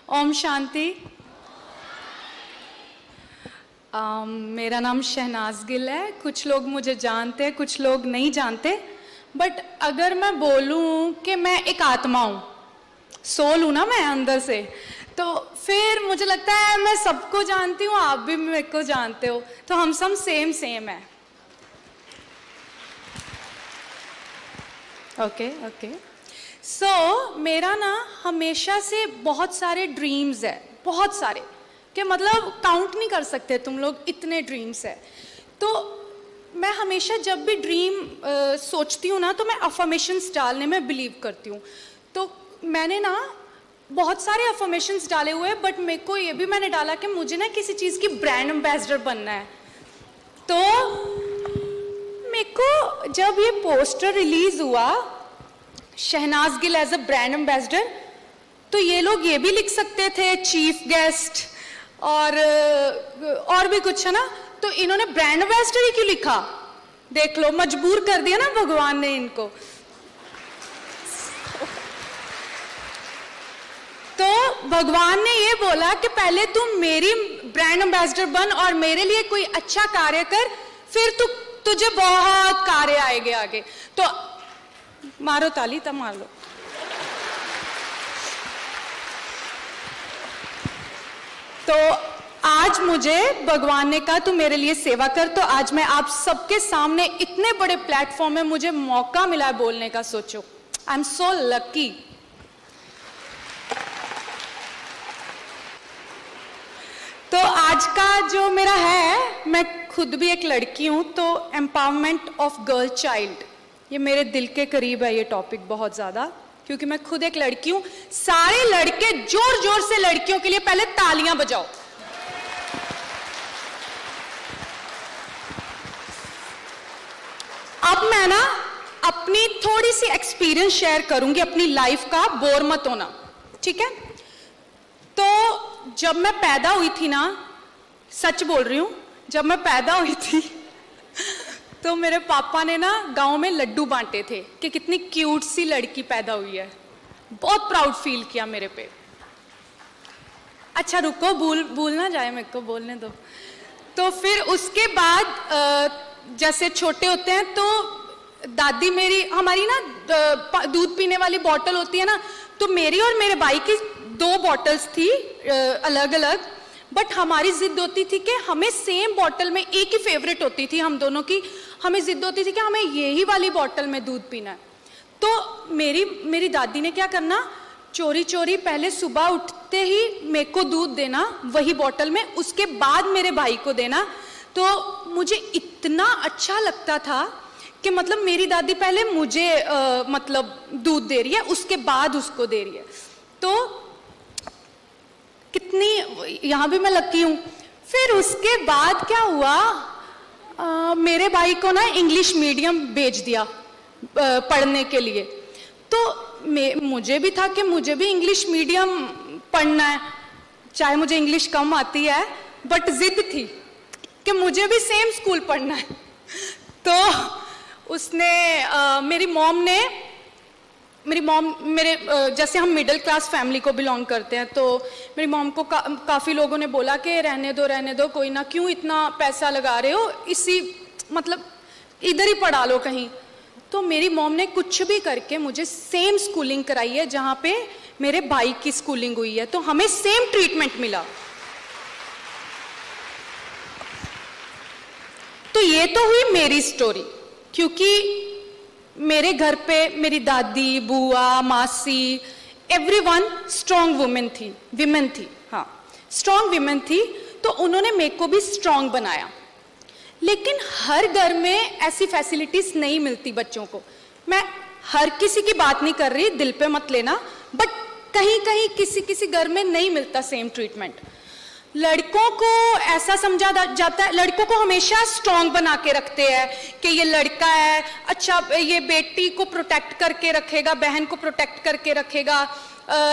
ओम शांति। मेरा नाम शहनाज गिल है। कुछ लोग मुझे जानते हैं, कुछ लोग नहीं जानते। बट अगर मैं बोलूं कि मैं एक आत्मा हूं, सोल हूं ना मैं अंदर से, तो फिर मुझे लगता है मैं सबको जानती हूँ, आप भी मेरे को जानते हो, तो हम सब सेम है। ओके। सो मेरा ना हमेशा से बहुत सारे ड्रीम्स है, बहुत सारे, कि मतलब काउंट नहीं कर सकते तुम लोग, इतने ड्रीम्स है। तो मैं हमेशा जब भी ड्रीम सोचती हूँ ना, तो मैं अफर्मेशंस डालने में बिलीव करती हूँ। तो मैंने ना बहुत सारे अफर्मेशंस डाले हुए हैं, बट मेरे को ये भी मैंने डाला कि मुझे ना किसी चीज़ की ब्रांड एम्बेसडर बनना है। तो मेरे को जब ये पोस्टर रिलीज हुआ, Shehnaaz Gill as a brand ambassador, तो ये लोग ये भी लिख सकते थे चीफ गेस्ट और भी कुछ है ना, तो इन्होंने ब्रांड एम्बेसडर ही क्यों लिखा? देख लो, मजबूर कर दिया ना भगवान ने इनको। तो भगवान ने ये बोला कि पहले तुम मेरी ब्रांड एम्बेसडर बन और मेरे लिए कोई अच्छा कार्य कर, फिर तुझे बहुत कार्य आएंगे आगे। तो मारो ताली, तब मार लो। तो आज मुझे भगवान ने कहा तू मेरे लिए सेवा कर, तो आज मैं आप सबके सामने इतने बड़े प्लेटफॉर्म में मुझे मौका मिला है बोलने का। सोचो, आई एम सो लकी। तो आज का जो मेरा है, मैं खुद भी एक लड़की हूं, तो एम्पावरमेंट ऑफ गर्ल चाइल्ड, ये मेरे दिल के करीब है ये टॉपिक बहुत ज्यादा, क्योंकि मैं खुद एक लड़की हूं। सारे लड़के जोर जोर से लड़कियों के लिए पहले तालियां बजाओ। अब मैं ना अपनी थोड़ी सी एक्सपीरियंस शेयर करूंगी अपनी लाइफ का, बोर मत होना, ठीक है? तो जब मैं पैदा हुई थी ना, सच बोल रही हूं, जब मैं पैदा हुई थी तो मेरे पापा ने ना गांव में लड्डू बांटे थे कि कितनी क्यूट सी लड़की पैदा हुई है। बहुत प्राउड फील किया मेरे पे। अच्छा रुको, भूल ना जाए, मेरे को बोलने दो। तो फिर उसके बाद जैसे छोटे होते हैं तो दादी मेरी, हमारी ना दूध पीने वाली बॉटल होती है ना, तो मेरी और मेरे भाई की 2 बॉटल्स थी अलग अलग, बट हमारी जिद होती थी कि हमें सेम बॉटल में, एक ही फेवरेट होती थी हम दोनों की, हमें जिद होती थी कि हमें यही वाली बॉटल में दूध पीना है। तो मेरी दादी ने क्या करना, चोरी चोरी पहले सुबह उठते ही मेरे को दूध देना वही बॉटल में, उसके बाद मेरे भाई को देना। तो मुझे इतना अच्छा लगता था कि मतलब मेरी दादी पहले मुझे मतलब दूध दे रही है, उसके बाद उसको दे रही है। तो कितनी, यहाँ भी मैं लकी हूँ। फिर उसके बाद क्या हुआ, मेरे भाई को ना इंग्लिश मीडियम भेज दिया पढ़ने के लिए। तो मुझे भी था कि मुझे भी इंग्लिश मीडियम पढ़ना है, चाहे मुझे इंग्लिश कम आती है, बट जिद थी कि मुझे भी सेम स्कूल पढ़ना है। तो उसने मेरी मॉम मेरे जैसे हम मिडिल क्लास फैमिली को बिलोंग करते हैं, तो मेरी मॉम को काफ़ी लोगों ने बोला कि रहने दो कोई ना, क्यों इतना पैसा लगा रहे हो, इसी मतलब इधर ही पढ़ा लो कहीं। तो मेरी मॉम ने कुछ भी करके मुझे सेम स्कूलिंग कराई है जहाँ पे मेरे भाई की स्कूलिंग हुई है, तो हमें सेम ट्रीटमेंट मिला। तो ये तो हुई मेरी स्टोरी, क्योंकि मेरे घर पे मेरी दादी, बुआ, मासी, एवरीवन स्ट्रॉन्ग वुमेन थी, हाँ स्ट्रॉन्ग विमेन थी, तो उन्होंने मेरे को भी स्ट्रॉन्ग बनाया। लेकिन हर घर में ऐसी फैसिलिटीज नहीं मिलती बच्चों को। मैं हर किसी की बात नहीं कर रही, दिल पे मत लेना, बट कहीं कहीं किसी घर में नहीं मिलता सेम ट्रीटमेंट। लड़कों को ऐसा समझा जाता है, लड़कों को हमेशा स्ट्रॉन्ग बना के रखते हैं कि ये लड़का है, अच्छा ये बेटी को प्रोटेक्ट करके रखेगा, बहन को प्रोटेक्ट करके रखेगा,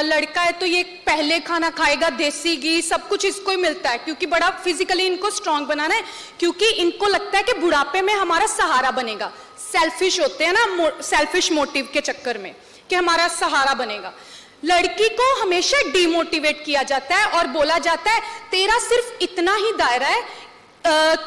लड़का है तो ये पहले खाना खाएगा, देसी घी सब कुछ इसको ही मिलता है, क्योंकि बड़ा फिजिकली इनको स्ट्रॉन्ग बनाना है, क्योंकि इनको लगता है कि बुढ़ापे में हमारा सहारा बनेगा। सेल्फिश होते हैं ना, सेल्फिश मोटिव के चक्कर में कि हमारा सहारा बनेगा। लड़की को हमेशा डिमोटिवेट किया जाता है और बोला जाता है तेरा सिर्फ इतना ही दायरा है,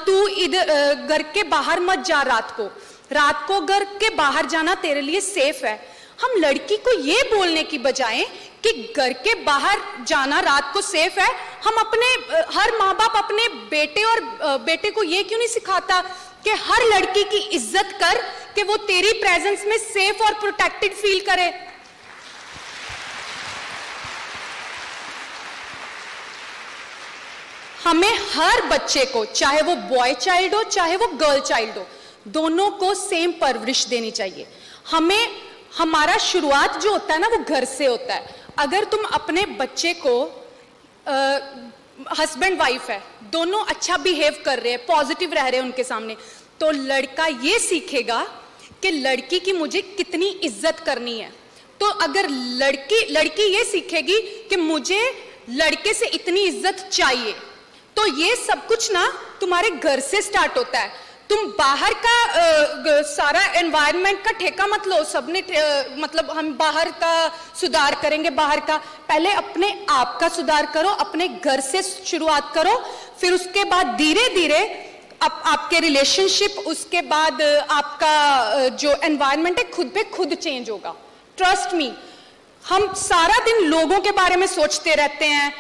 तू इधर घर के बाहर मत जा, रात को घर के बाहर जाना तेरे लिए सेफ है। हम लड़की को ये बोलने की बजाय कि घर के बाहर जाना रात को सेफ है, हम अपने हर माँ बाप अपने बेटे को ये क्यों नहीं सिखाता कि हर लड़की की इज्जत कर कि वो तेरी प्रेजेंस में सेफ और प्रोटेक्टेड फील करे। हमें हर बच्चे को, चाहे वो बॉय चाइल्ड हो चाहे वो गर्ल चाइल्ड हो, दोनों को सेम परवरिश देनी चाहिए। हमारा शुरुआत जो होता है ना वो घर से होता है। अगर तुम अपने बच्चे को, हस्बैंड वाइफ है, दोनों अच्छा बिहेव कर रहे हैं, पॉजिटिव रह रहे हैं उनके सामने, तो लड़का ये सीखेगा कि लड़की की मुझे कितनी इज्जत करनी है। तो अगर लड़की ये सीखेगी कि मुझे लड़के से इतनी इज्जत चाहिए, तो ये सब कुछ ना तुम्हारे घर से स्टार्ट होता है। तुम बाहर का सारा एनवायरनमेंट का ठेका मत लो, सबने मतलब हम बाहर का सुधार करेंगे, बाहर का, पहले अपने आप का सुधार करो, अपने घर से शुरुआत करो, फिर उसके बाद धीरे धीरे आपके रिलेशनशिप, उसके बाद आपका जो एनवायरनमेंट है खुद पे खुद चेंज होगा। ट्रस्ट मी, हम सारा दिन लोगों के बारे में सोचते रहते हैं,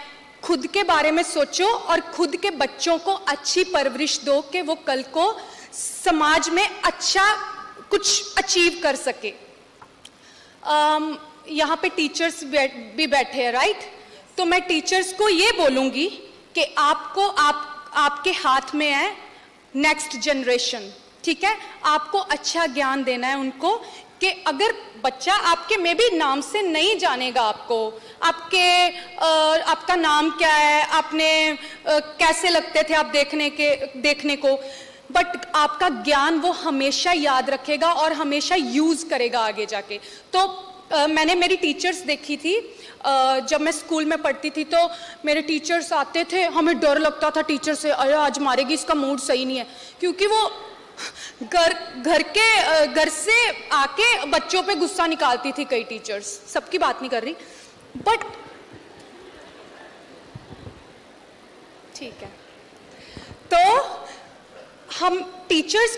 खुद के बारे में सोचो और खुद के बच्चों को अच्छी परवरिश दो कि वो कल को समाज में अच्छा कुछ अचीव कर सके। यहाँ पे टीचर्स भी बैठे हैं, राइट? तो मैं टीचर्स को ये बोलूंगी कि आपके हाथ में है नेक्स्ट जनरेशन, ठीक है? आपको अच्छा ज्ञान देना है उनको कि अगर बच्चा आपके में भी नाम से नहीं जानेगा, आपका नाम क्या है, आपने कैसे लगते थे आप देखने को, बट आपका ज्ञान वो हमेशा याद रखेगा और हमेशा यूज करेगा आगे जाके। तो मैंने मेरी टीचर्स देखी थी, जब मैं स्कूल में पढ़ती थी तो मेरे टीचर्स आते थे, हमें डर लगता था टीचर से, अरे आज मारेगी, इसका मूड सही नहीं है, क्योंकि वो घर से आके बच्चों पे गुस्सा निकालती थी कई टीचर्स, सबकी बात नहीं कर रही, बट ठीक है। तो हम टीचर्स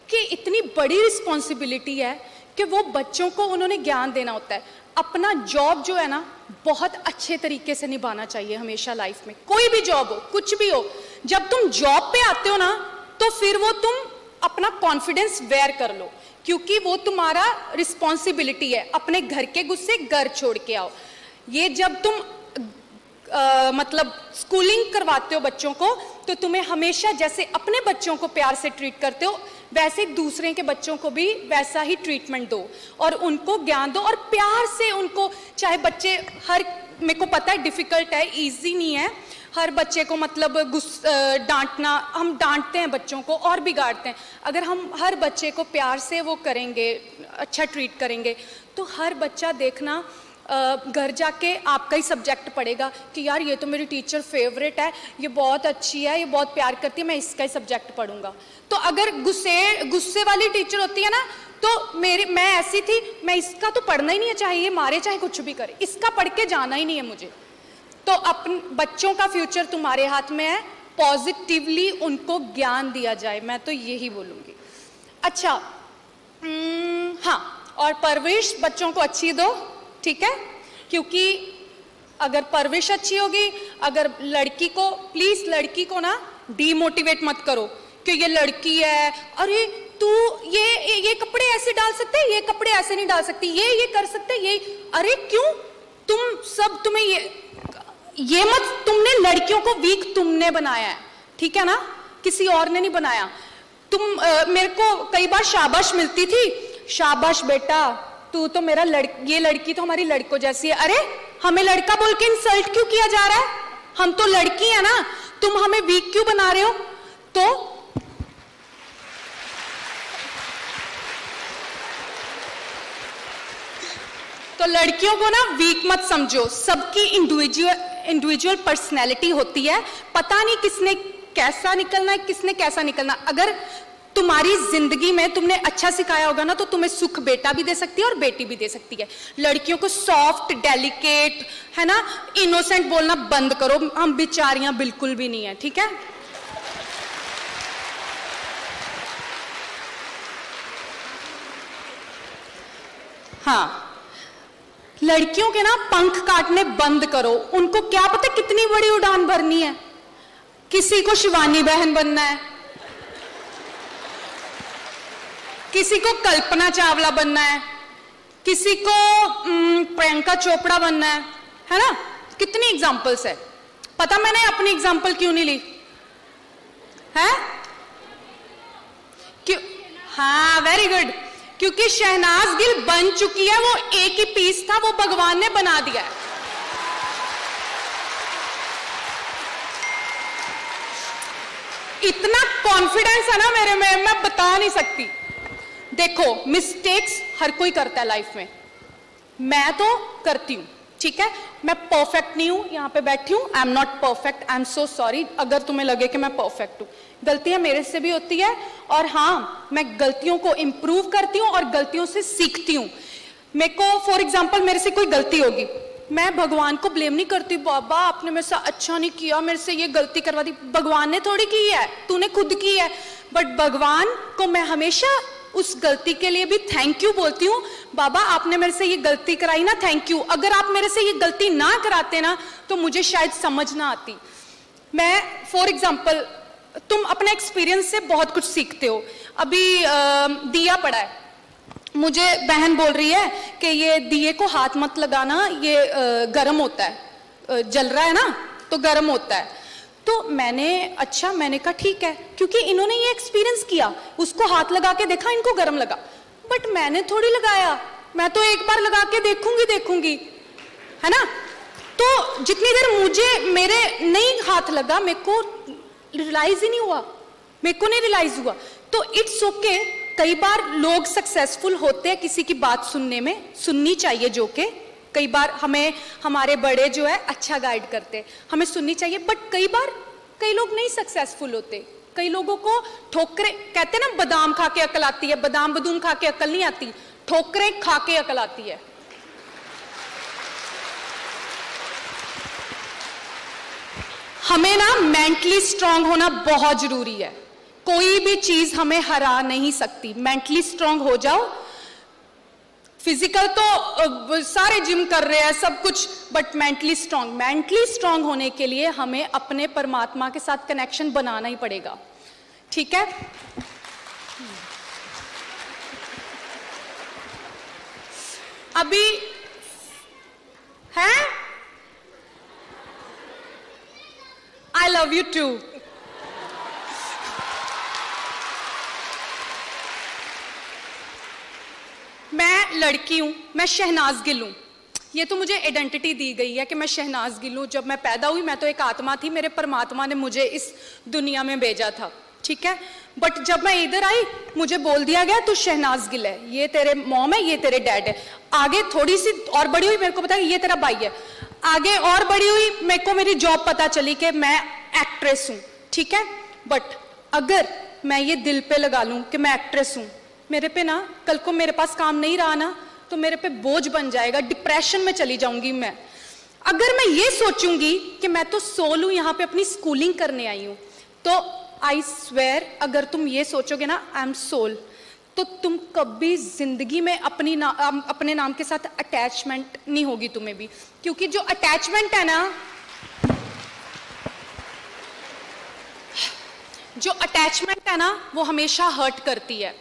की इतनी बड़ी रिस्पॉन्सिबिलिटी है कि वो बच्चों को उन्होंने ज्ञान देना होता है। अपना जॉब जो है ना बहुत अच्छे तरीके से निभाना चाहिए हमेशा लाइफ में, कोई भी जॉब हो, कुछ भी हो। जब तुम जॉब पे आते हो ना तो फिर वो तुम अपना कॉन्फिडेंस वेयर कर लो, क्योंकि वो तुम्हारा रिस्पॉन्सिबिलिटी है। अपने घर के गुस्से घर छोड़ के आओ। ये जब तुम मतलब स्कूलिंग करवाते हो बच्चों को, तो तुम्हें हमेशा जैसे अपने बच्चों को प्यार से ट्रीट करते हो वैसे दूसरे के बच्चों को भी वैसा ही ट्रीटमेंट दो और उनको ज्ञान दो और प्यार से उनको, चाहे बच्चे मेरे को पता है डिफिकल्ट है, इजी नहीं है हर बच्चे को मतलब डांटना, हम डांटते हैं बच्चों को और बिगाड़ते हैं। अगर हम हर बच्चे को प्यार से वो करेंगे, अच्छा ट्रीट करेंगे, तो हर बच्चा देखना घर जाके आपका ही सब्जेक्ट पढ़ेगा कि यार ये तो मेरी टीचर फेवरेट है, ये बहुत अच्छी है, ये बहुत प्यार करती है, मैं इसका ही सब्जेक्ट पढ़ूंगा। तो अगर गुस्से वाली टीचर होती है ना, तो मैं ऐसी थी, मैं इसका तो पढ़ना ही नहीं है, चाहे ये मारे चाहे कुछ भी करे, इसका पढ़ के जाना ही नहीं है मुझे। तो अपने बच्चों का फ्यूचर तुम्हारे हाथ में है, पॉजिटिवली उनको ज्ञान दिया जाए, मैं तो यही बोलूँगी। अच्छा, हाँ, और परवरिश बच्चों को अच्छी दो, ठीक है? क्योंकि अगर परवरिश अच्छी होगी, अगर लड़की को, प्लीज लड़की को ना डीमोटिवेट मत करो कि ये लड़की है, अरे तू ये कपड़े ऐसे डाल सकते हैं, ये कपड़े ऐसे नहीं डाल सकती, ये कर सकते, ये, अरे क्यों तुम्हें ये मत, तुमने लड़कियों को वीक तुमने बनाया है, ठीक है ना? किसी और ने नहीं बनाया। मेरे को कई बार शाबाश मिलती थी, शाबाश बेटा, तू तो मेरा ये लड़की तो हमारी लड़कों जैसी है। अरे हमें लड़का बोल के इंसल्ट क्यों किया जा रहा है? हम तो लड़की है ना, तुम हमें वीक क्यों बना रहे हो? तो लड़कियों को ना वीक मत समझो, सबकी इंडिविजुअल पर्सनैलिटी होती है, पता नहीं किसने कैसा निकलना है, किसने कैसा निकलना। अगर तुम्हारी जिंदगी में तुमने अच्छा सिखाया होगा ना, तो तुम्हें सुख बेटा भी दे सकती है और बेटी भी दे सकती है। लड़कियों को सॉफ्ट, डेलिकेट, है ना, इनोसेंट बोलना बंद करो, हम बेचारियां बिल्कुल भी नहीं है, ठीक है। हाँ, लड़कियों के ना पंख काटने बंद करो। उनको क्या पता कितनी बड़ी उड़ान भरनी है। किसी को शिवानी बहन बनना है, किसी को कल्पना चावला बनना है, किसी को प्रियंका चोपड़ा बनना है ना। कितनी एग्जांपल्स है। पता मैंने अपनी एग्जांपल क्यों नहीं ली है? क्यों? हाँ, वेरी गुड। क्योंकि शहनाज गिल बन चुकी है, वो एक ही पीस था, वो भगवान ने बना दिया है। इतना कॉन्फिडेंस है ना मेरे में, मैं बता नहीं सकती। देखो, मिस्टेक्स हर कोई करता है लाइफ में, मैं तो करती हूं, ठीक है। मैं परफेक्ट नहीं हूं, यहां पे बैठी हूं, I am not perfect, I am so sorry अगर तुम्हें लगे कि मैं परफेक्ट हूं। गलतियां मेरे से भी होती है, और हाँ, मैं गलतियों को इंप्रूव करती हूं और गलतियों से सीखती हूं। मेरे को फॉर एग्जाम्पल मेरे से कोई गलती होगी, मैं भगवान को ब्लेम नहीं करती, बाबा आपने मेरे से अच्छा नहीं किया, मेरे से ये गलती करवा दी। भगवान ने थोड़ी की है, तूने खुद की है। बट भगवान को मैं हमेशा उस गलती के लिए भी थैंक यू बोलती हूँ। बाबा आपने मेरे से ये गलती कराई ना, थैंक यू। अगर आप मेरे से ये गलती ना कराते ना, तो मुझे शायद समझ ना आती। मैं फॉर एग्जाम्पल, तुम अपने एक्सपीरियंस से बहुत कुछ सीखते हो। अभी दिया पड़ा है, मुझे बहन बोल रही है कि ये दिए को हाथ मत लगाना, ये गर्म होता है, जल रहा है ना तो गर्म होता है। तो मैंने कहा ठीक है, क्योंकि इन्होंने ये एक्सपीरियंस किया, उसको हाथ लगा के देखा, इनको गर्म लगा। बट मैंने थोड़ी लगाया, मैं तो एक बार लगा के देखूंगी, है ना। तो जितनी देर मुझे मेरे नहीं हाथ लगा, मेरे को रियलाइज ही नहीं हुआ, मेरे को नहीं रियलाइज हुआ। तो इट्स ओके। कई बार लोग सक्सेसफुल होते हैं किसी की बात सुनने में, सुननी चाहिए, जो कि कई बार हमें हमारे बड़े जो है अच्छा गाइड करते, हमें सुननी चाहिए। बट कई बार कई लोग नहीं सक्सेसफुल होते, कई लोगों को ठोकरें, कहते हैं ना बादाम खा के अकल आती है, बादाम बदूम खा के अकल नहीं आती, ठोकरें खा के अकल आती है। हमें ना मेंटली स्ट्रांग होना बहुत जरूरी है। कोई भी चीज हमें हरा नहीं सकती। मेंटली स्ट्रांग हो जाओ। फिजिकल तो सारे जिम कर रहे हैं, सब कुछ, बट मेंटली स्ट्रांग होने के लिए हमें अपने परमात्मा के साथ कनेक्शन बनाना ही पड़ेगा, ठीक है। अभी है, आई लव यू टू। मैं लड़की हूं, मैं शहनाज गिल हूं। ये तो मुझे आइडेंटिटी दी गई है कि मैं शहनाज गिल हूं। जब मैं पैदा हुई मैं तो एक आत्मा थी, मेरे परमात्मा ने मुझे इस दुनिया में भेजा था, ठीक है। बट जब मैं इधर आई, मुझे बोल दिया गया तू शहनाज गिल है, ये तेरे मॉम है, ये तेरे डैड है। आगे थोड़ी सी और बड़ी हुई, मेरे को पता ये तेरा भाई है। आगे और बड़ी हुई, मेरे को मेरी जॉब पता चली कि मैं एक्ट्रेस हूं, ठीक है। बट अगर मैं ये दिल पे लगा लूं कि मैं एक्ट्रेस हूं, मेरे पे ना कल को मेरे पास काम नहीं रहा ना, तो मेरे पे बोझ बन जाएगा, डिप्रेशन में चली जाऊंगी मैं। अगर मैं ये सोचूंगी कि मैं तो सोल हूं, यहाँ पे अपनी स्कूलिंग करने आई हूं, तो आई स्वेयर अगर तुम ये सोचोगे ना आई एम सोल, तो तुम कभी जिंदगी में अपने नाम के साथ अटैचमेंट नहीं होगी तुम्हें भी। क्योंकि जो अटैचमेंट है ना, वो हमेशा हर्ट करती है।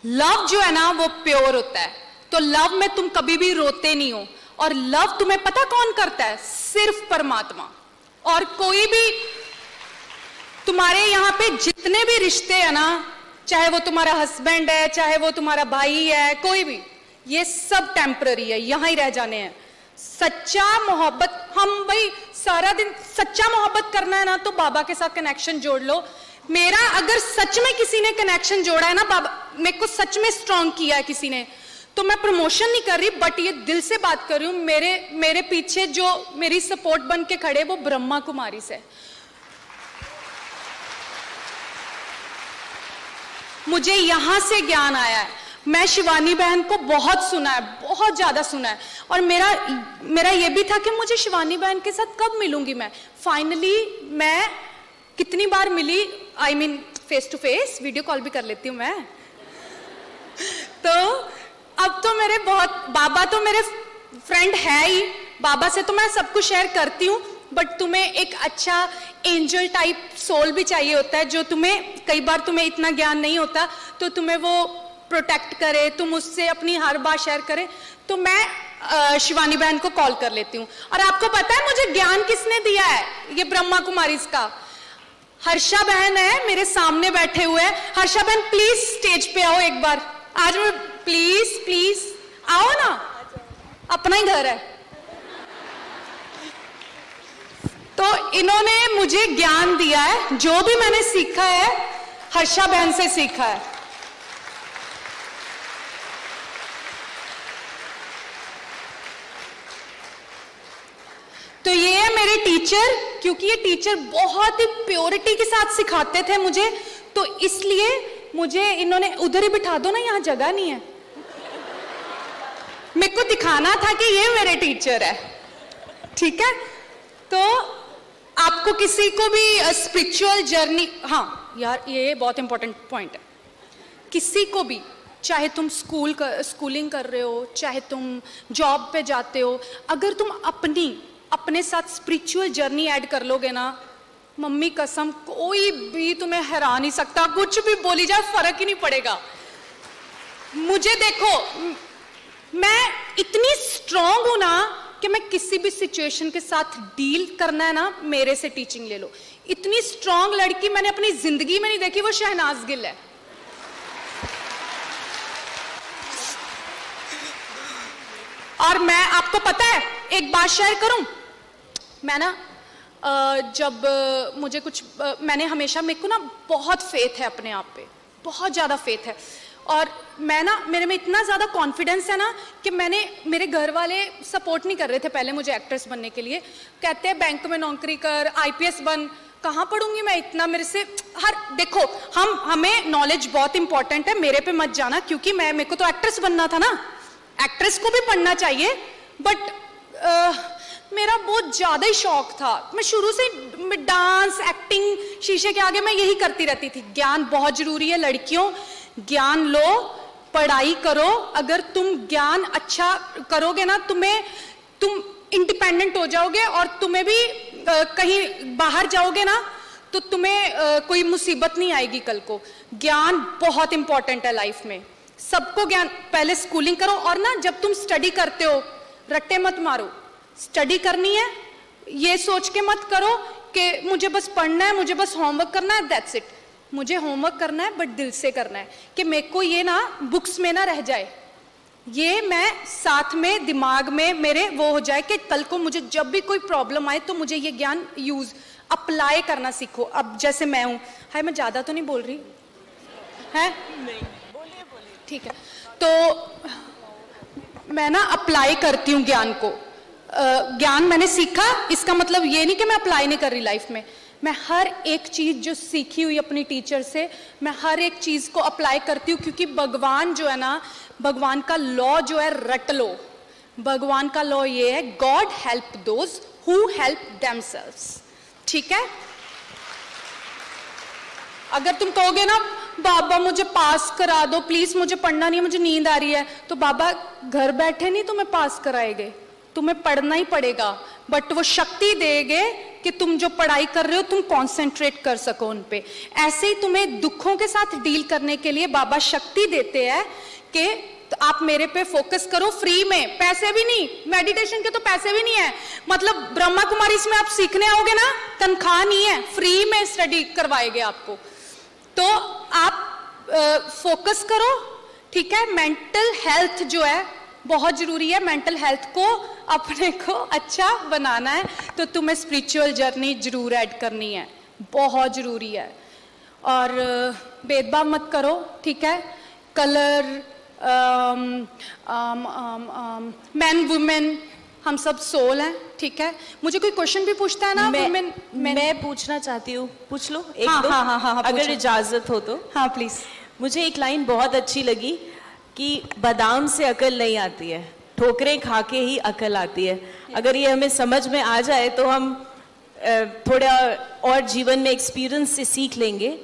लव जो है ना वो प्योर होता है, तो लव में तुम कभी भी रोते नहीं हो। और लव तुम्हें पता कौन करता है? सिर्फ परमात्मा। और कोई भी तुम्हारे यहाँ पे जितने भी रिश्ते हैं ना, चाहे वो तुम्हारा हस्बैंड है, चाहे वो तुम्हारा भाई है, कोई भी, ये सब टेम्पररी है, यहां ही रह जाने हैं। सच्चा मोहब्बत, हम भाई सारा दिन सच्चा मोहब्बत करना है ना, तो बाबा के साथ कनेक्शन जोड़ लो। मेरा अगर सच में किसी ने कनेक्शन जोड़ा है ना, बाबा मेरे को सच में स्ट्रांग किया है किसी ने, तो मैं प्रमोशन नहीं कर रही, बट ये दिल से बात कर रही हूं। मेरे पीछे जो मेरी सपोर्ट बन के खड़े, वो ब्रह्मा कुमारी से। मुझे यहाँ से ज्ञान आया है। मैं शिवानी बहन को बहुत सुना है, बहुत ज्यादा सुना है, और मेरा ये भी था कि मुझे शिवानी बहन के साथ कब मिलूंगी मैं। फाइनली मैं कितनी बार मिली, I mean face to face, video call भी कर लेती हूँ मैं। तो अब तो मेरे बाबा तो मेरे फ्रेंड है ही, बाबा से तो मैं सब कुछ शेयर करती हूँ, बट तुम्हें एक अच्छा एंजल टाइप सोल भी चाहिए होता है, जो तुम्हें कई बार तुम्हें इतना ज्ञान नहीं होता तो तुम्हें वो प्रोटेक्ट करे, तुम उससे अपनी हर बात शेयर करे। तो मैं शिवानी बहन को कॉल कर लेती हूँ। और आपको पता है मुझे ज्ञान किसने दिया है? ये ब्रह्मा कुमारी का हर्षा बहन है, मेरे सामने बैठे हुए हैं। हर्षा बहन प्लीज स्टेज पे आओ एक बार, आज मैं प्लीज प्लीज आओ ना, अपना ही घर है। तो इन्होंने मुझे ज्ञान दिया है, जो भी मैंने सीखा है हर्षा बहन से सीखा है। तो ये है मेरे टीचर, क्योंकि ये टीचर बहुत ही प्योरिटी के साथ सिखाते थे मुझे, तो इसलिए मुझे इन्होंने उधर ही बिठा दो ना, यहाँ जगह नहीं है। मेरे को दिखाना था कि ये मेरे टीचर है, ठीक है। तो आपको किसी को भी स्पिरिचुअल जर्नी, हाँ यार ये बहुत इंपॉर्टेंट पॉइंट है, किसी को भी, चाहे तुम स्कूलिंग कर रहे हो, चाहे तुम जॉब पे जाते हो, अगर तुम अपने साथ स्पिरिचुअल जर्नी ऐड कर लोगे ना, मम्मी कसम कोई भी तुम्हें हरा नहीं सकता, कुछ भी बोली जाए फर्क ही नहीं पड़ेगा। मुझे देखो, मैं इतनी स्ट्रांग हूं ना कि मैं किसी भी सिचुएशन के साथ डील करना है ना, मेरे से टीचिंग ले लो। इतनी स्ट्रांग लड़की मैंने अपनी जिंदगी में नहीं देखी, वो शहनाज गिल है। और मैं, आपको पता है एक बात शेयर करूं, मैं ना जब मुझे कुछ, मैंने हमेशा, मेरे को ना बहुत फेथ है अपने आप पे, बहुत ज़्यादा फेथ है, और मैं ना, मेरे में इतना ज़्यादा कॉन्फिडेंस है ना कि मेरे घर वाले सपोर्ट नहीं कर रहे थे पहले मुझे एक्ट्रेस बनने के लिए। कहते हैं बैंक में नौकरी कर, IPS बन, कहाँ पढ़ूंगी मैं इतना, मेरे से देखो हमें नॉलेज बहुत इंपॉर्टेंट है, मेरे पे मत जाना, क्योंकि मेरे को तो एक्ट्रेस बनना था ना, एक्ट्रेस को भी पढ़ना चाहिए, बट मेरा बहुत ज़्यादा ही शौक था। मैं शुरू से डांस, एक्टिंग, शीशे के आगे मैं यही करती रहती थी। ज्ञान बहुत ज़रूरी है लड़कियों, ज्ञान लो, पढ़ाई करो। अगर तुम ज्ञान अच्छा करोगे ना, तुम इंडिपेंडेंट हो जाओगे, और तुम्हें भी कहीं बाहर जाओगे ना तो तुम्हें कोई मुसीबत नहीं आएगी कल को। ज्ञान बहुत इंपॉर्टेंट है लाइफ में, सबको ज्ञान। पहले स्कूलिंग करो, और ना जब तुम स्टडी करते हो रट्टे मत मारो, स्टडी करनी है ये सोच के मत करो कि मुझे बस पढ़ना है, मुझे बस होमवर्क करना है, दैट्स इट। मुझे होमवर्क करना है बट दिल से करना है, कि मेरे को ये ना बुक्स में ना रह जाए, ये मैं साथ में दिमाग में मेरे वो हो जाए कि कल को मुझे जब भी कोई प्रॉब्लम आए तो मुझे ये ज्ञान अप्लाई करना सीखो। अब जैसे मैं हूँ, हाय मैं ज़्यादा तो नहीं बोल रही है? नहीं, बोलिए ठीक है। तो मैं ना अप्लाई करती हूँ ज्ञान को। ज्ञान मैंने सीखा, इसका मतलब ये नहीं कि मैं अप्लाई नहीं कर रही लाइफ में। मैं हर एक चीज़ जो सीखी हुई अपनी टीचर से, मैं हर एक चीज़ को अप्लाई करती हूँ, क्योंकि भगवान जो है ना, भगवान का लॉ जो है, रट लो। भगवान का लॉ ये है, God help those who help themselves, ठीक है। अगर तुम कहोगे ना बाबा मुझे पास करा दो प्लीज, मुझे पढ़ना नहीं है, मुझे नींद आ रही है, तो बाबा घर बैठे नहीं तुम्हें पास कराएंगे, तुम्हें पढ़ना ही पड़ेगा, बट वो शक्ति देंगे कि तुम जो पढ़ाई कर रहे हो तुम कंसंट्रेट कर सको उन पे। ऐसे ही तुम्हें दुखों के साथ डील करने के लिए बाबा शक्ति देते हैं कि तो आप मेरे पे फोकस करो, फ्री में, पैसे भी नहीं, मेडिटेशन के तो पैसे भी नहीं है, मतलब ब्रह्मा कुमारी इसमें आप सीखने आओगे ना, तनख्वाह नहीं है, फ्री में स्टडी करवाएंगे आपको। तो आप फोकस करो, ठीक है। मेंटल हेल्थ जो है बहुत जरूरी है, मेंटल हेल्थ को अपने को अच्छा बनाना है तो तुम्हें स्पिरिचुअल जर्नी जरूर ऐड करनी है, बहुत जरूरी है। और भेदभाव मत करो, ठीक है। कलर, मैन वुमेन, हम सब सोल हैं, ठीक है। मुझे कोई क्वेश्चन भी पूछता है ना, मैं पूछना चाहती हूँ, पूछ लो एक हाँ, दो, हाँ, हाँ, हाँ, अगर इजाजत हो तो। हाँ प्लीज। मुझे एक लाइन बहुत अच्छी लगी कि बादाम से अकल नहीं आती है, ठोकरें खा के ही अकल आती है। अगर ये हमें समझ में आ जाए तो हम थोड़ा और जीवन में एक्सपीरियंस से सीख लेंगे।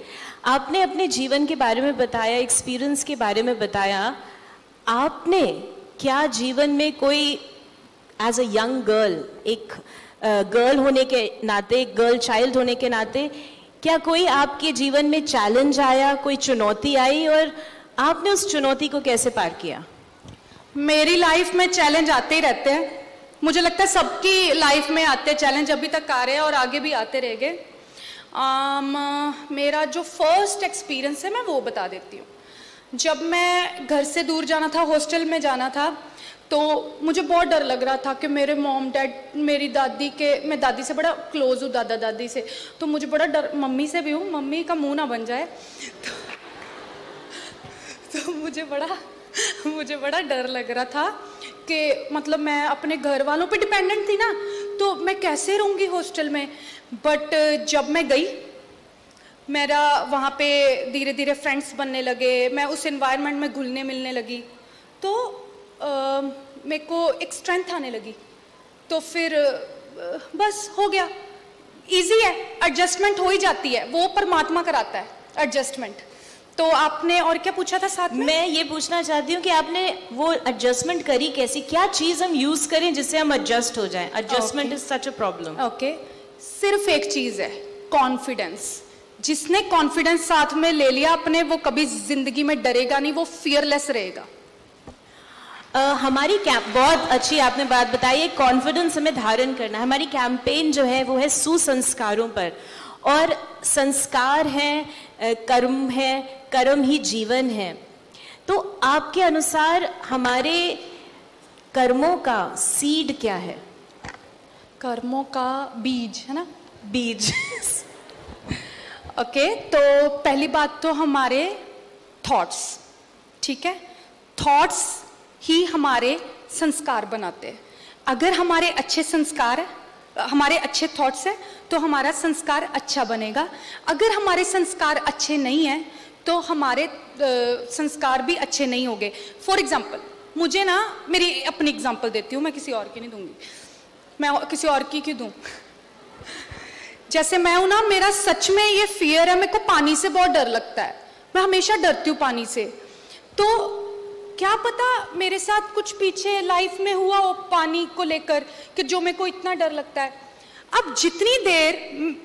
आपने अपने जीवन के बारे में बताया, एक्सपीरियंस के बारे में बताया। आपने क्या जीवन में कोई एज अ यंग गर्ल, एक गर्ल होने के नाते, एक गर्ल चाइल्ड होने के नाते, क्या कोई आपके जीवन में चैलेंज आया, कोई चुनौती आई और आपने उस चुनौती को कैसे पार किया? मेरी लाइफ में चैलेंज आते ही रहते हैं, मुझे लगता है सबकी लाइफ में आते हैं चैलेंज, अभी तक आ रहे हैं और आगे भी आते रहेंगे। मेरा जो फर्स्ट एक्सपीरियंस है मैं वो बता देती हूँ। जब मैं घर से दूर जाना था, हॉस्टल में जाना था, तो मुझे बहुत डर लग रहा था कि मेरे मॉम डैड, मेरी दादी के, मैं दादी से बड़ा क्लोज हूँ, दादा दादी से, तो मुझे बड़ा डर, मम्मी से भी हूँ, मम्मी का मुंह ना बन जाए तो मुझे बड़ा डर लग रहा था कि मतलब मैं अपने घर वालों पे डिपेंडेंट थी ना, तो मैं कैसे रहूँगी हॉस्टल में। बट जब मैं गई, मेरा वहाँ पे धीरे धीरे फ्रेंड्स बनने लगे, मैं उस एनवायरनमेंट में घुलने मिलने लगी, तो मेरे को एक स्ट्रेंथ आने लगी। तो फिर बस हो गया, इजी है, एडजस्टमेंट हो ही जाती है, वो परमात्मा कराता है एडजस्टमेंट। तो आपने और क्या पूछा था साथ में? मैं ये पूछना चाहती हूँ कि आपने वो एडजस्टमेंट करी कैसी, क्या चीज़ हम यूज़ करें जिससे हम एडजस्ट हो जाएं? Adjustment is such a problem. Okay, सिर्फ एक चीज़ है, कॉन्फिडेंस। जिसने कॉन्फिडेंस साथ में ले लिया अपने, वो कभी जिंदगी में डरेगा नहीं, वो फियरलेस रहेगा। हमारी बहुत अच्छी आपने बात बताई, कॉन्फिडेंस हमें धारण करना है। हमारी कैंपेन जो है वो है सुसंस्कारों पर, और संस्कार हैं, कर्म है, कर्म ही जीवन है। तो आपके अनुसार हमारे कर्मों का सीड क्या है? कर्मों का बीज है ना, बीज ओके, तो पहली बात तो हमारे थॉट्स, ठीक है, थॉट्स ही हमारे संस्कार बनाते हैं। अगर हमारे अच्छे संस्कार है, हमारे अच्छे थॉट्स है, तो हमारा संस्कार अच्छा बनेगा। अगर हमारे संस्कार अच्छे नहीं हैं तो हमारे संस्कार भी अच्छे नहीं होंगे। फॉर एग्जाम्पल, मुझे ना, मेरी अपनी एग्जाम्पल देती हूँ, मैं किसी और की नहीं दूंगी, मैं किसी और की क्यों दूं? जैसे मैं हूं ना, मेरा सच में ये फियर है, मेरे को पानी से बहुत डर लगता है, मैं हमेशा डरती हूँ पानी से। तो क्या पता मेरे साथ कुछ पीछे लाइफ में हुआ हो पानी को लेकर कि जो मेरे को इतना डर लगता है। अब जितनी देर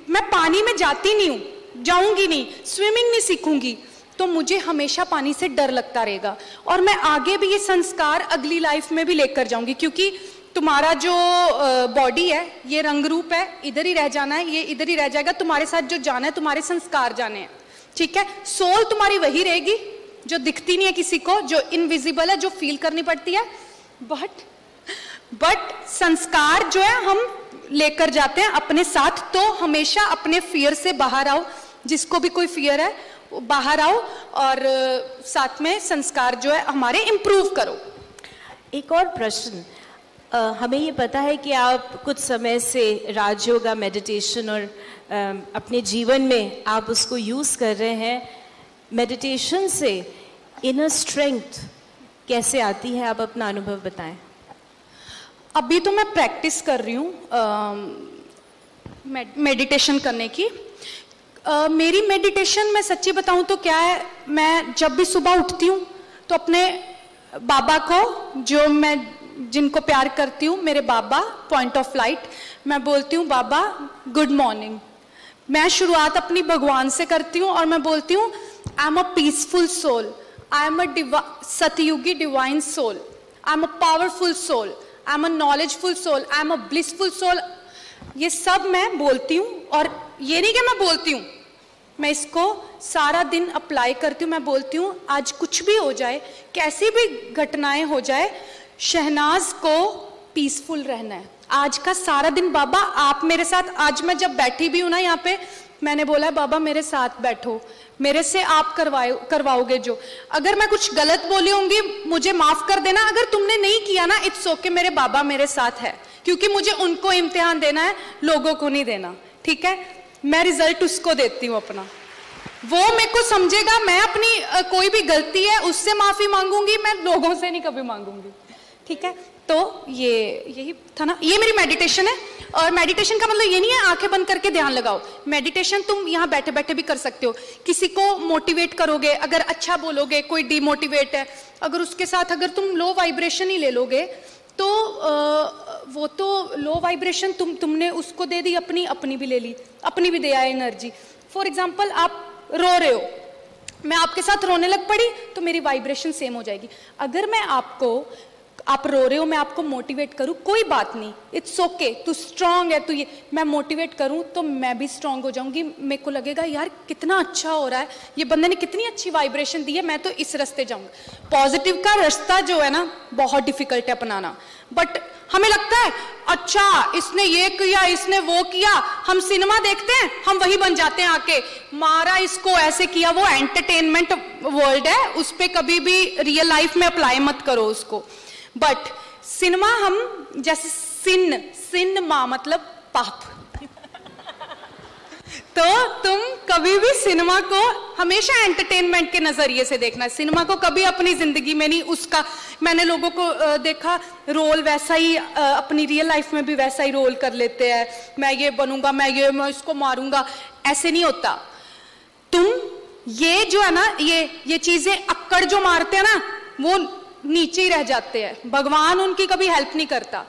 मैं पानी में जाती नहीं हूँ, जाऊंगी नहीं, स्विमिंग नहीं सीखूंगी, तो मुझे हमेशा पानी से डर लगता रहेगा। और मैं आगे भी ये संस्कार अगली लाइफ में भी लेकर जाऊंगी, क्योंकि तुम्हारा जो बॉडी है, ये रंग रूप है, इधर ही रह जाना है, ये इधर ही रह जाएगा। तुम्हारे साथ जो जाना है, तुम्हारे संस्कार जाने हैं, ठीक है। सोल तुम्हारी वही रहेगी जो दिखती नहीं है किसी को, जो इनविजिबल है, जो फील करनी पड़ती है, बट संस्कार जो है हम लेकर जाते हैं अपने साथ। तो हमेशा अपने फियर से बाहर आओ, जिसको भी कोई फियर है वो बाहर आओ, और साथ में संस्कार जो है हमारे इम्प्रूव करो। एक और प्रश्न, हमें ये पता है कि आप कुछ समय से राजयोगा, मेडिटेशन और अपने जीवन में आप उसको यूज़ कर रहे हैं। मेडिटेशन से इनर स्ट्रेंथ कैसे आती है, आप अपना अनुभव बताएं। अभी तो मैं प्रैक्टिस कर रही हूँ मेडिटेशन करने की। मेरी मेडिटेशन, मैं सच्ची बताऊँ तो क्या है, मैं जब भी सुबह उठती हूँ तो अपने बाबा को, जो मैं जिनको प्यार करती हूँ, मेरे बाबा पॉइंट ऑफ लाइट, मैं बोलती हूँ बाबा गुड मॉर्निंग। मैं शुरुआत अपनी भगवान से करती हूँ और मैं बोलती हूँ I am a peaceful soul, I am a सतयुगी divine soul, I am a powerful soul, I am a knowledgeful soul, I am a blissful soul. ये सब मैं बोलती हूँ, और ये नहीं कि मैं बोलती हूँ, मैं इसको सारा दिन अप्लाई करती हूँ। मैं बोलती हूँ आज कुछ भी हो जाए, कैसी भी घटनाएं हो जाए, शहनाज को पीसफुल रहना है। आज का सारा दिन बाबा आप मेरे साथ, आज मैं जब बैठी भी हूँ ना यहाँ पे, मैंने बोला है बाबा मेरे साथ बैठो, मेरे से आप करवाओगे जो, अगर मैं कुछ गलत बोली होंगी मुझे माफ कर देना, अगर तुमने नहीं किया ना इट्स ओके, मेरे बाबा मेरे साथ है, क्योंकि मुझे उनको इम्तिहान देना है, लोगों को नहीं देना, ठीक है। मैं रिजल्ट उसको देती हूँ अपना। वो मेरे को समझेगा, मैं अपनी कोई भी गलती है उससे माफी मांगूंगी, मैं लोगों से नहीं कभी मांगूंगी, ठीक है। तो ये यही था ना, ये मेरी मेडिटेशन है। और मेडिटेशन का मतलब ये नहीं है आंखें बंद करके ध्यान लगाओ। मेडिटेशन तुम यहाँ बैठे बैठे भी कर सकते हो। किसी को मोटिवेट करोगे, अगर अच्छा बोलोगे, कोई डिमोटिवेट है, अगर उसके साथ अगर तुम लो वाइब्रेशन ही ले लोगे तो वो तो लो वाइब्रेशन तुमने उसको दे दी, अपनी भी ले ली, अपनी भी दे आए एनर्जी। फॉर एग्जाम्पल आप रो रहे हो, मैं आपके साथ रोने लग पड़ी तो मेरी वाइब्रेशन सेम हो जाएगी। अगर मैं आप रो रहे हो, मैं आपको मोटिवेट करूं, कोई बात नहीं, इट्स ओके, तू स्ट्रांग है, तू ये, मैं मोटिवेट करूं तो मैं भी स्ट्रांग हो जाऊंगी। मेरे को लगेगा यार कितना अच्छा हो रहा है, ये बंदे ने कितनी अच्छी वाइब्रेशन दी है, मैं तो इस रास्ते जाऊंगा। पॉजिटिव का रास्ता जो है ना बहुत डिफिकल्ट है अपनाना, बट हमें लगता है अच्छा इसने ये किया, इसने वो किया, हम सिनेमा देखते हैं, हम वही बन जाते हैं आके, मारा इसको ऐसे किया। वो एंटरटेनमेंट वर्ल्ड है, उस पर कभी भी रियल लाइफ में अप्लाई मत करो उसको। बट सिनेमा हम जैसे सिनेमा मतलब पाप तो तुम कभी भी सिनेमा को हमेशा एंटरटेनमेंट के नजरिए से देखना है। सिनेमा को कभी अपनी जिंदगी में नहीं, उसका मैंने लोगों को देखा रोल वैसा ही अपनी रियल लाइफ में भी वैसा ही रोल कर लेते हैं, मैं ये बनूंगा, मैं इसको मारूंगा, ऐसे नहीं होता। तुम ये जो है ना, ये चीजें अक्कड़ जो मारते हैं ना, वो नीचे ही रह जाते हैं, भगवान उनकी कभी हेल्प नहीं करता।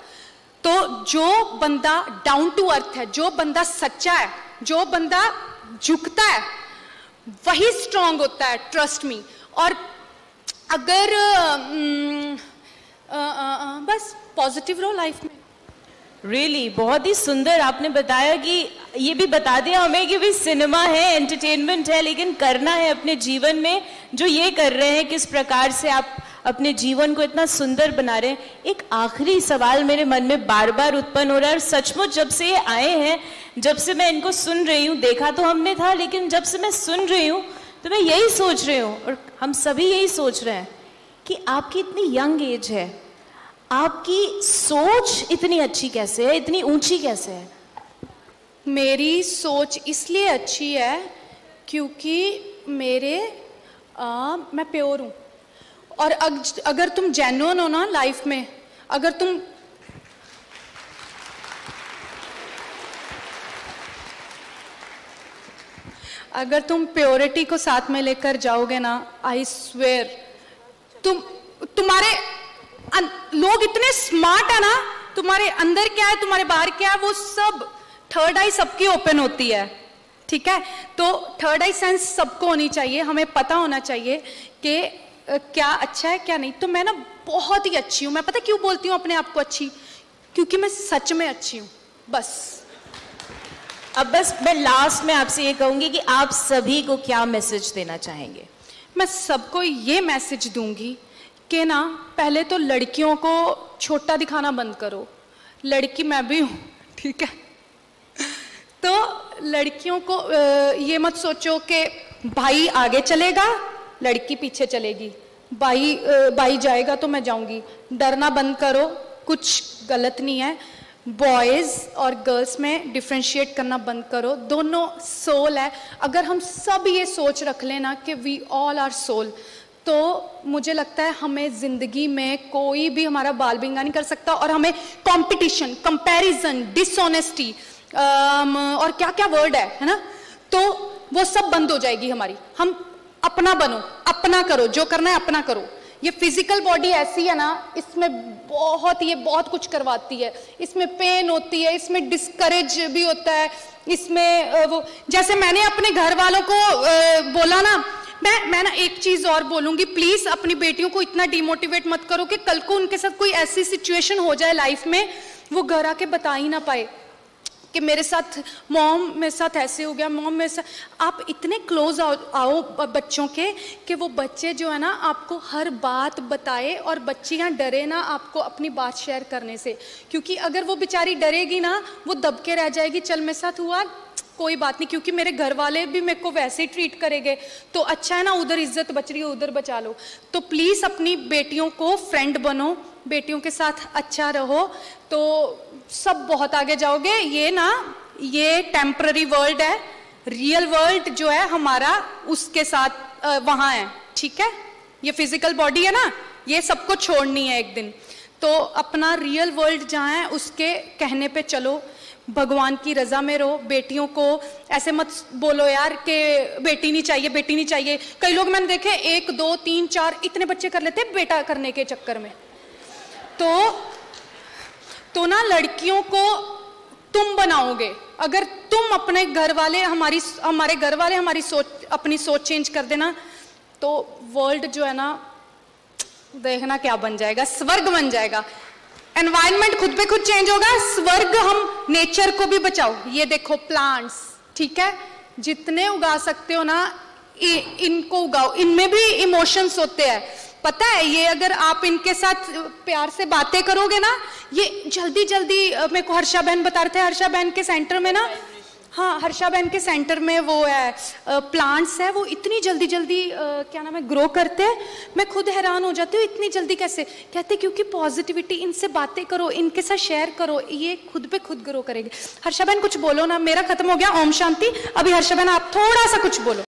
तो जो बंदा डाउन टू अर्थ है, जो बंदा सच्चा है, जो बंदा झुकता है, वही स्ट्रांग होता है, ट्रस्ट मी। और अगर बस पॉजिटिव रहो लाइफ में। रियली बहुत ही सुंदर आपने बताया कि ये भी बता दिया हमें कि भी सिनेमा है, एंटरटेनमेंट है, लेकिन करना है अपने जीवन में जो ये कर रहे हैं, किस प्रकार से आप अपने जीवन को इतना सुंदर बना रहे हैं। एक आखिरी सवाल मेरे मन में बार बार उत्पन्न हो रहा है, और सचमुच जब से ये आए हैं, जब से मैं इनको सुन रही हूँ, देखा तो हमने था, लेकिन जब से मैं सुन रही हूँ तो मैं यही सोच रही हूँ, और हम सभी यही सोच रहे हैं कि आपकी इतनी यंग एज है, आपकी सोच इतनी अच्छी कैसे है, इतनी ऊंची कैसे है? मेरी सोच इसलिए अच्छी है क्योंकि मैं प्योर हूँ। और अगर तुम जेन्युइन हो ना लाइफ में, अगर तुम प्योरिटी को साथ में लेकर जाओगे ना, आई स्वेयर तुम्हारे लोग इतने स्मार्ट है ना, तुम्हारे अंदर क्या है, तुम्हारे बाहर क्या है, वो सब थर्ड आई सबकी ओपन होती है, ठीक है। तो थर्ड आई सेंस सबको होनी चाहिए, हमें पता होना चाहिए कि क्या अच्छा है क्या नहीं। तो मैं ना बहुत ही अच्छी हूं। मैं पता क्यों बोलती हूँ अपने आप को अच्छी? क्योंकि मैं सच में अच्छी हूँ, बस। अब बस मैं लास्ट में आपसे ये कहूंगी कि आप सभी को क्या मैसेज देना चाहेंगे? मैं सबको ये मैसेज दूंगी कि ना, पहले तो लड़कियों को छोटा दिखाना बंद करो। लड़की मैं भी हूँ, ठीक है। तो लड़कियों को ये मत सोचो कि भाई आगे चलेगा लड़की पीछे चलेगी, भाई जाएगा तो मैं जाऊंगी। डरना बंद करो, कुछ गलत नहीं है। बॉयज और गर्ल्स में डिफ्रेंशिएट करना बंद करो, दोनों सोल है। अगर हम सब ये सोच रख लेना कि वी ऑल आर सोल, तो मुझे लगता है हमें जिंदगी में कोई भी हमारा बाल बिंगा नहीं कर सकता। और हमें कंपटीशन, कंपैरिजन, डिसऑनेस्टी और क्या क्या वर्ड है ना, तो वो सब बंद हो जाएगी हमारी। हम अपना बनो, अपना करो, जो करना है अपना करो। ये फिजिकल बॉडी ऐसी है ना, इसमें बहुत कुछ करवाती है, इसमें पेन होती है, इसमें डिस्करेज भी होता है, इसमें वो जैसे मैंने अपने घर वालों को बोला ना, मैं ना एक चीज और बोलूंगी, प्लीज अपनी बेटियों को इतना डिमोटिवेट मत करो कि कल को उनके साथ कोई ऐसी सिचुएशन हो जाए लाइफ में, वो घर आके बता ही ना पाए कि मेरे साथ मॉम मेरे साथ ऐसे हो गया, मॉम मेरे साथ। आप इतने क्लोज आओ बच्चों के कि वो बच्चे जो है ना आपको हर बात बताए, और बच्चियां डरे ना आपको अपनी बात शेयर करने से, क्योंकि अगर वो बेचारी डरेगी ना, वो दब के रह जाएगी, चल मेरे साथ हुआ कोई बात नहीं, क्योंकि मेरे घर वाले भी मेरे को वैसे ही ट्रीट करेंगे, तो अच्छा है ना, उधर इज्जत बच रही है उधर बचा लो। तो प्लीज अपनी बेटियों को फ्रेंड बनो, बेटियों के साथ अच्छा रहो, तो सब बहुत आगे जाओगे। ये टेम्पररी वर्ल्ड है, रियल वर्ल्ड जो है हमारा उसके साथ वहां है, ठीक है। ये फिजिकल बॉडी है ना, ये सबको छोड़नी है एक दिन, तो अपना रियल वर्ल्ड जहाँ है उसके कहने पे चलो, भगवान की रजा में रहो। बेटियों को ऐसे मत बोलो यार कि बेटी नहीं चाहिए, बेटी नहीं चाहिए। कई लोग मैंने देखे 1 2 3 4 इतने बच्चे कर लेते हैं बेटा करने के चक्कर में। तो ना लड़कियों को तुम बनाओगे, अगर तुम अपने घर वाले हमारे घर वाले हमारी अपनी सोच चेंज कर देना, तो वर्ल्ड जो है ना देखना क्या बन जाएगा, स्वर्ग बन जाएगा। एनवायरनमेंट खुद पे खुद चेंज होगा, स्वर्ग। हम नेचर को भी बचाओ, ये देखो प्लांट्स, ठीक है, जितने उगा सकते हो ना इनको उगाओ, इनमें भी इमोशंस होते हैं, पता है। ये अगर आप इनके साथ प्यार से बातें करोगे ना, ये जल्दी जल्दी, मेरे को हर्षा बहन बता रहे थे, हर्षा बहन के सेंटर में ना, हाँ हर्षा बहन के सेंटर में वो है प्लांट्स है, वो इतनी जल्दी जल्दी क्या नाम है ग्रो करते हैं। मैं खुद हैरान हो जाती हूँ इतनी जल्दी कैसे। कहते क्योंकि पॉजिटिविटी, इनसे बातें करो, इनके साथ शेयर करो, ये खुद पे खुद ग्रो करेंगे। हर्षा बहन कुछ बोलो ना, मेरा खत्म हो गया ओम शांति। अभी हर्षा बहन आप थोड़ा सा कुछ बोलो।